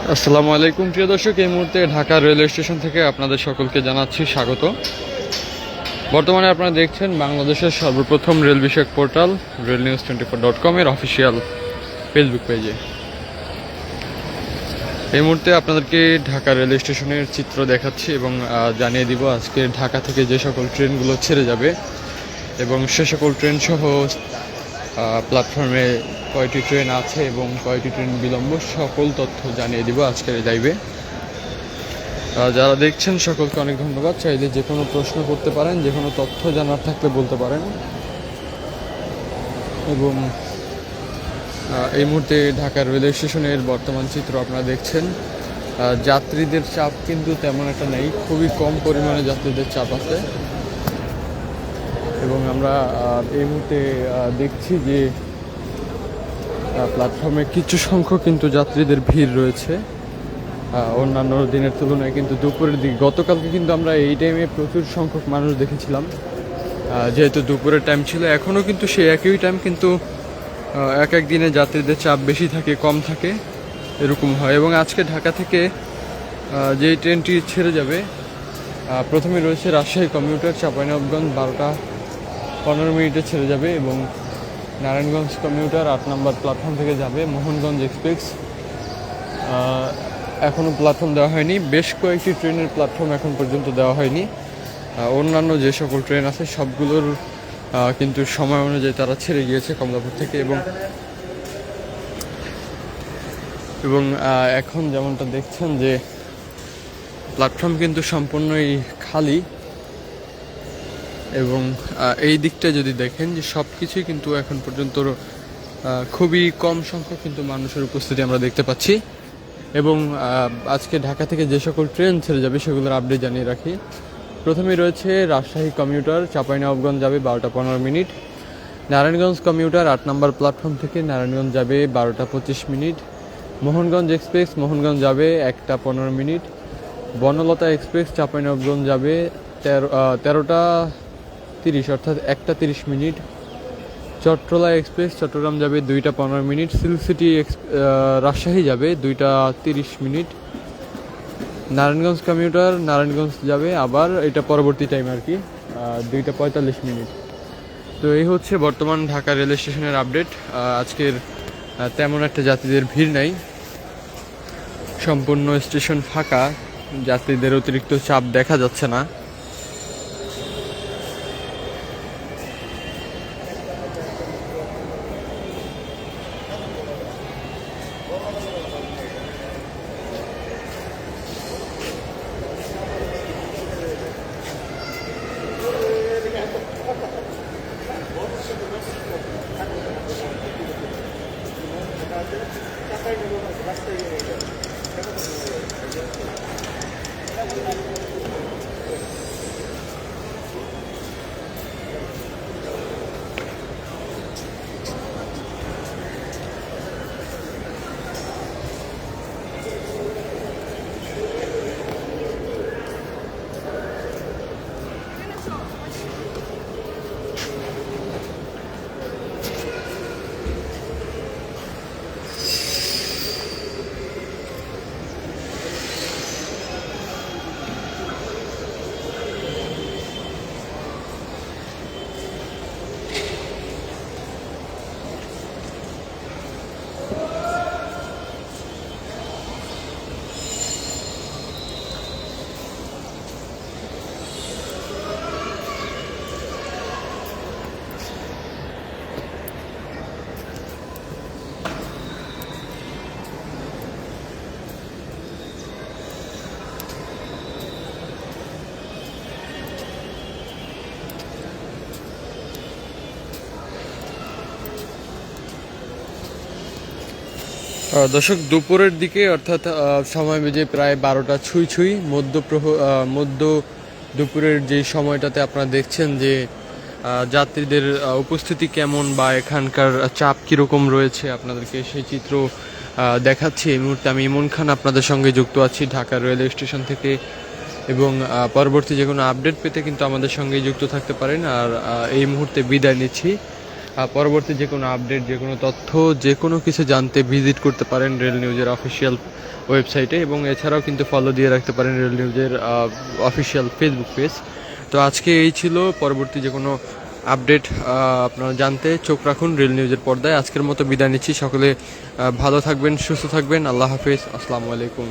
আসসালামু আলাইকুম প্রিয় দর্শক, এই মুহূর্তে ঢাকা রেলওয়ে স্টেশন থেকে আপনাদের সকলকে জানাচ্ছি স্বাগত। বর্তমানে আপনারা দেখছেন বাংলাদেশের সর্বপ্রথম রেল বিষয়ক পোর্টাল railnews24.com এর অফিসিয়াল ফেসবুক পেজে। এই মুহূর্তে আপনাদেরকে ঢাকা রেলওয়ে স্টেশনের চিত্র দেখাচ্ছি এবং জানিয়ে দিব আজকে ঢাকা থেকে যে সকল ট্রেনগুলো ছেড়ে যাবে এবং সে সকল ট্রেন সহ প্ল্যাটফর্মে কয়টি ট্রেন আছে এবং কয়টি ট্রেন বিলম্ব সকল তথ্য জানিয়ে দিব আজকের লাইভে। যারা দেখছেন সকলকে অনেক ধন্যবাদ। চাইলে যে কোনো প্রশ্ন করতে পারেন, যে কোনো তথ্য জানার থাকলে বলতে পারেন। এবং এই মুহূর্তে ঢাকা রেলওয়ে স্টেশনের বর্তমান চিত্র আপনারা দেখছেন। যাত্রীদের চাপ কিন্তু তেমন একটা নেই, খুবই কম পরিমাণে যাত্রীদের চাপ আছে। এবং আমরা এই মুহূর্তে দেখছি যে প্ল্যাটফর্মে কিছু সংখ্যক কিন্তু যাত্রীদের ভিড় রয়েছে অন্যান্য দিনের তুলনায়। কিন্তু দুপুরের দিকে গতকালকে কিন্তু আমরা এই টাইমে প্রচুর সংখ্যক মানুষ দেখেছিলাম, যেহেতু দুপুরের টাইম ছিল। এখনও কিন্তু সেই একই টাইম, কিন্তু এক এক দিনে যাত্রীদের চাপ বেশি থাকে কম থাকে এরকম হয়। এবং আজকে ঢাকা থেকে যেই ট্রেনটি ছেড়ে যাবে, প্রথমে রয়েছে রাজশাহী কমিউটার চাঁপাইনবাবগঞ্জ 12টা 15 মিনিটে ছেড়ে যাবে এবং নারায়ণগঞ্জ কমিউটার 8 নম্বর প্ল্যাটফর্ম থেকে যাবে। মোহনগঞ্জ এক্সপ্রেস এখনও প্ল্যাটফর্ম দেওয়া হয়নি, বেশ কয়েকটি ট্রেনের প্ল্যাটফর্ম এখন পর্যন্ত দেওয়া হয়নি। অন্যান্য যে সকল ট্রেন আছে সবগুলোর কিন্তু সময় অনুযায়ী তারা ছেড়ে গিয়েছে কমলাপুর থেকে। এবং এখন যেমনটা দেখছেন যে প্ল্যাটফর্ম কিন্তু সম্পূর্ণই খালি। এবং এই দিকটা যদি দেখেন যে সব কিছুই কিন্তু এখন পর্যন্ত খুবই কম সংখ্যক কিন্তু মানুষের উপস্থিতি আমরা দেখতে পাচ্ছি। এবং আজকে ঢাকা থেকে যে সকল ট্রেন ছেড়ে যাবে সেগুলোর আপডেট জানিয়ে রাখি। প্রথমেই রয়েছে রাজশাহী কমিউটার চাঁপাইনবাবগঞ্জ যাবে 12টা 15 মিনিট। নারায়ণগঞ্জ কমিউটার 8 নম্বর প্ল্যাটফর্ম থেকে নারায়ণগঞ্জ যাবে 12টা 25 মিনিট। মোহনগঞ্জ এক্সপ্রেস মোহনগঞ্জ যাবে 1টা 15 মিনিট। বনলতা এক্সপ্রেস চাঁপাইনবাবগঞ্জ যাবে 13টা 30 অর্থাৎ 1টা 30 মিনিট। চট্টলা এক্সপ্রেস চট্টগ্রাম যাবে 2টা 15 মিনিট। সিল্ক সিটি রাজশাহী যাবে 2টা 30 মিনিট। নারায়ণগঞ্জ কমিউটার নারায়ণগঞ্জ যাবে আবার এটা পরবর্তী টাইম আর কি 2টা 45 মিনিট। তো এই হচ্ছে বর্তমান ঢাকা রেল স্টেশনের আপডেট। আজকের তেমন একটা যাত্রীদের ভিড় নাই, সম্পূর্ণ স্টেশন ফাঁকা, যাত্রীদের অতিরিক্ত চাপ দেখা যাচ্ছে না। দর্শক, দুপুরের দিকে অর্থাৎ সময় বেজে প্রায় 12টা ছুঁই ছুঁই মধ্য দুপুরের যে সময়টাতে আপনারা দেখছেন যে যাত্রীদের উপস্থিতি কেমন বা এখানকার চাপ কীরকম রয়েছে আপনাদেরকে সেই চিত্র দেখাচ্ছি। এই মুহূর্তে আমি ইমন খান আপনাদের সঙ্গে যুক্ত আছি ঢাকা রেলওয়ে স্টেশন থেকে। এবং পরবর্তী যে কোনো আপডেট পেতে কিন্তু আমাদের সঙ্গেই যুক্ত থাকতে পারেন। আর এই মুহূর্তে বিদায় নিচ্ছি। পরবর্তী যে কোনো আপডেট, যে কোনো তথ্য, যে কোনো কিছু জানতে ভিজিট করতে পারেন রেল নিউজের অফিসিয়াল ওয়েবসাইটে, এবং এছাড়াও কিন্তু ফলো দিয়ে রাখতে পারেন রেল নিউজের অফিসিয়াল ফেসবুক পেজ। তো আজকে এই ছিল। পরবর্তী যে কোনো আপডেট আপনারা জানতে চোখ রাখুন রেল নিউজের পর্দায়। আজকের মতো বিদায় নিচ্ছি। সকলে ভালো থাকবেন, সুস্থ থাকবেন। আল্লাহ হাফেজ, আসসালামু আলাইকুম।